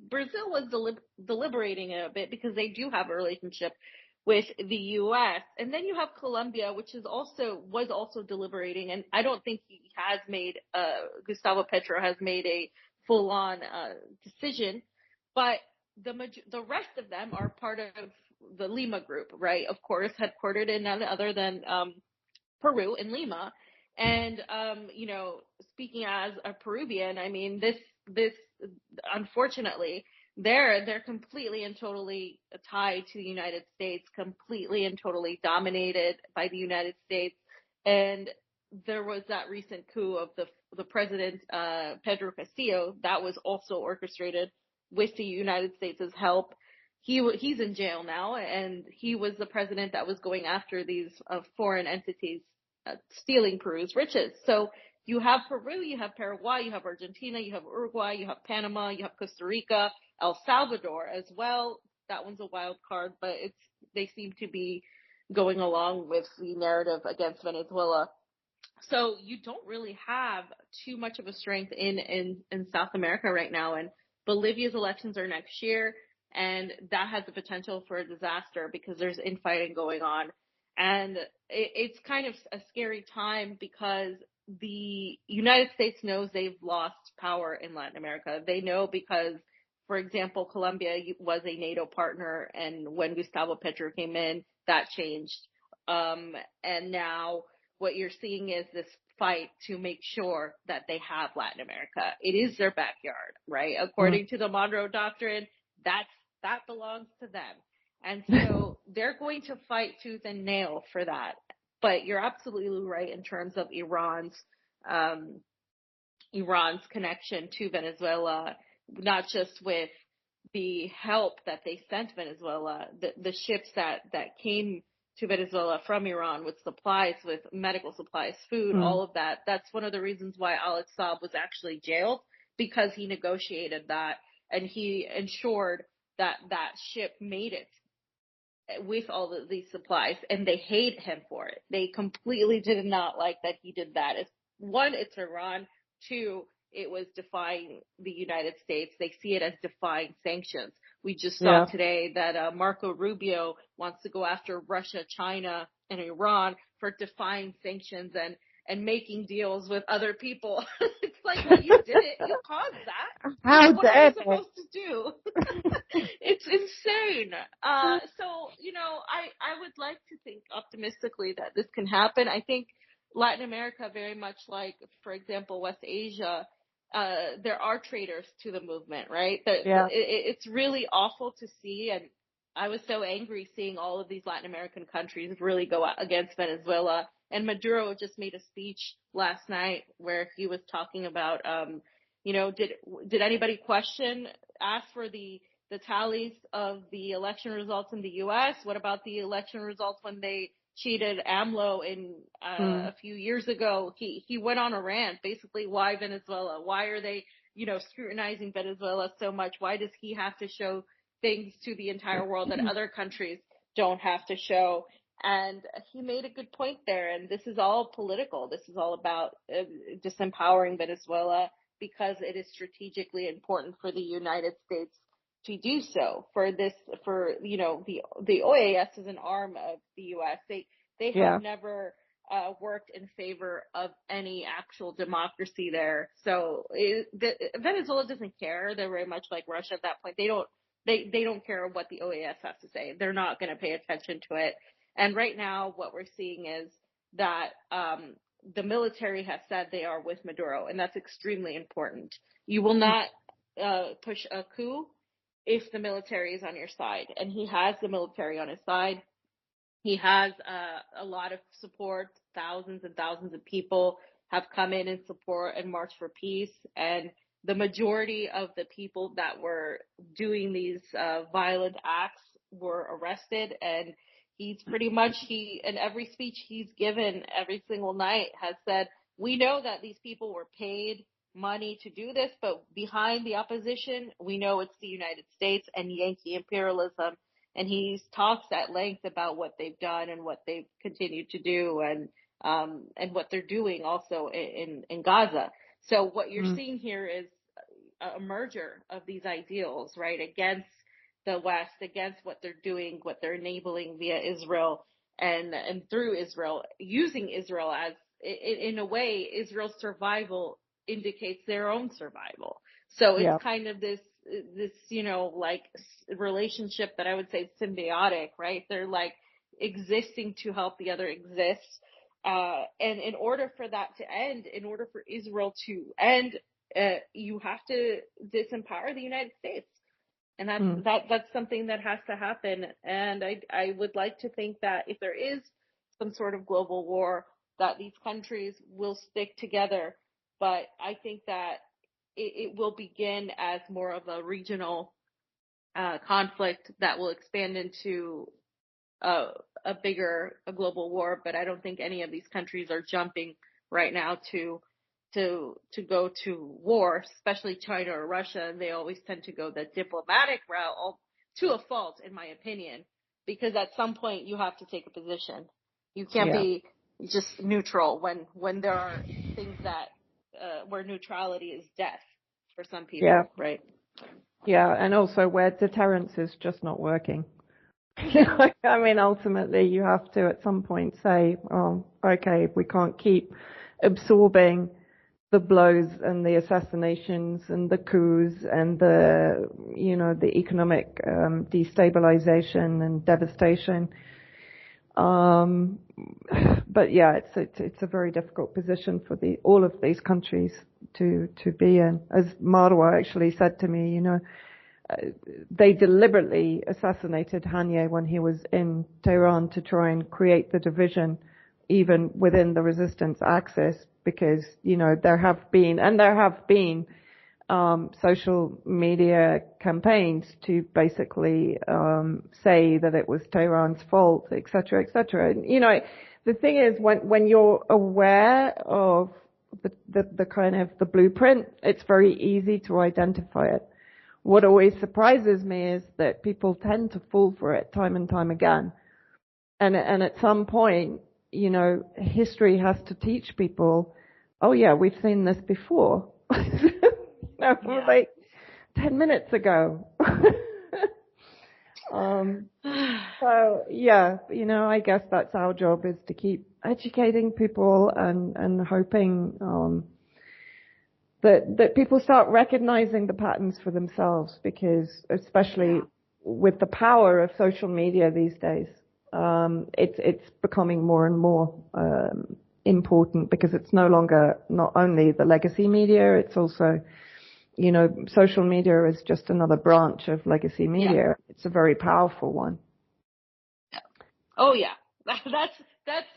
Brazil was deliberating a bit because they do have a relationship with the U.S. And then you have Colombia, which was also deliberating, and I don't think he has made Gustavo Petro has made a full-on decision, but the rest of them are part of the Lima group, right? Of course, headquartered in none other than Peru, in Lima. And speaking as a Peruvian, this unfortunately they're completely and totally tied to the United States, completely and totally dominated by the United States. And there was that recent coup of the president, Pedro Castillo, that was also orchestrated with the United States' help. He's in jail now, and he was the president that was going after these foreign entities stealing Peru's riches. So you have Peru, you have Paraguay, you have Argentina, you have Uruguay, you have Panama, you have Costa Rica, El Salvador as well. That one's a wild card, but they seem to be going along with the narrative against Venezuela. So you don't really have too much of a strength in South America right now. And Bolivia's elections are next year, and that has the potential for a disaster because there's infighting going on. And it's kind of a scary time because the United States knows they've lost power in Latin America. They know because, for example, Colombia was a NATO partner, and when Gustavo Petro came in, that changed. And now what you're seeing is this fight to make sure that they have Latin America. It is their backyard, right? According to the Monroe Doctrine, that belongs to them. And so they're going to fight tooth and nail for that. But you're absolutely right in terms of Iran's Iran's connection to Venezuela, not just with the help that they sent Venezuela, the ships that came to Venezuela from Iran with supplies, with medical supplies, food, all of that. That's one of the reasons why Alex Saab was actually jailed, because he negotiated that and he ensured that that ship made it with all of these supplies, and they hate him for it. They completely did not like that he did that. One, it's Iran. Two, it was defying the United States. They see it as defying sanctions. We just saw today that Marco Rubio wants to go after Russia, China, and Iran for defying sanctions and making deals with other people. It's like, well, you did it. You caused that. How what are dare you supposed to do? It's insane. So, I would like to think optimistically that this can happen. I think Latin America, very much like, for example, West Asia, there are traitors to the movement, right? It's really awful to see, and I was so angry seeing all of these Latin American countries really go out against Venezuela. And Maduro just made a speech last night where he was talking about, did anybody ask for the tallies of the election results in the U.S.? What about the election results when they cheated AMLO in a few years ago? He went on a rant, basically, why Venezuela? Why are they, scrutinizing Venezuela so much? Why does he have to show things to the entire world that other countries don't have to show? And he made a good point there. And this is all political. This is all about disempowering Venezuela because it is strategically important for the United States to do so. The OAS is an arm of the U.S. They have never worked in favor of any actual democracy there. So Venezuela doesn't care. They're very much like Russia at that point. They don't care what the OAS has to say. They're not going to pay attention to it. And right now, what we're seeing is that the military has said they are with Maduro, and that's extremely important. You will not push a coup if the military is on your side, and he has the military on his side. He has a lot of support. Thousands and thousands of people have come in support and marched for peace, and the majority of the people that were doing these violent acts were arrested. And he's pretty much, in every speech he's given every single night has said, we know that these people were paid money to do this, but behind the opposition, we know it's the United States and Yankee imperialism. And he talks at length about what they've done and what they've continued to do, and what they're doing also in Gaza. So what you're seeing here is a merger of these ideals, right, against the West, against what they're doing, what they're enabling via Israel and through Israel, using Israel as, in a way, Israel's survival indicates their own survival. So it's kind of this, like relationship that I would say symbiotic, right? They're like existing to help the other exist. And in order for that to end, in order for Israel to end, you have to disempower the United States. And that's something that has to happen. And I would like to think that if there is some sort of global war, that these countries will stick together. But I think that it will begin as more of a regional conflict that will expand into a global war. But I don't think any of these countries are jumping right now to go to war, especially China or Russia. They always tend to go the diplomatic route, to a fault, in my opinion, because at some point you have to take a position. You can't be just neutral when there are things that where neutrality is death for some people, right? Yeah, and also where deterrence is just not working. I mean, ultimately, you have to at some point say, oh, okay, we can't keep absorbing the blows and the assassinations and the coups and the economic destabilization and devastation. But yeah, it's a very difficult position for all of these countries to be in. As Marwa actually said to me, they deliberately assassinated Haniyeh when he was in Tehran to try and create the division even within the resistance axis, because, there have been social media campaigns to basically say that it was Tehran's fault, et cetera, et cetera. And, the thing is, when you're aware of the kind of the blueprint, it's very easy to identify it. What always surprises me is that people tend to fall for it time and time again. And at some point, history has to teach people, oh yeah, we've seen this before. Like 10 minutes ago. So yeah, I guess that's our job, is to keep educating people and hoping that people start recognizing the patterns for themselves, because especially with the power of social media these days, it's becoming more and more important, because it's no longer not only the legacy media, it's also, social media is just another branch of legacy media. Yeah. It's a very powerful one. Yeah. Oh yeah, that's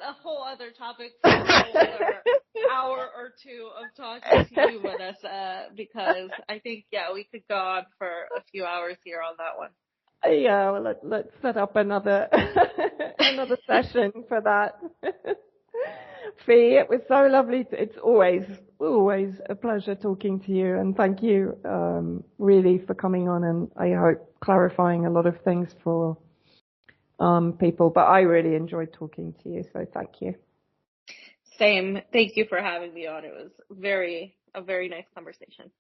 a whole other topic for a whole other hour or two of talking to you, Vanessa, because I think, we could go on for a few hours here on that one. Yeah, well, let's set up another session for that. Fee, it was so lovely. It's always a pleasure talking to you, and thank you really for coming on, and I hope clarifying a lot of things for people. But I really enjoyed talking to you, so thank you. Same. Thank you for having me on. It was a very nice conversation.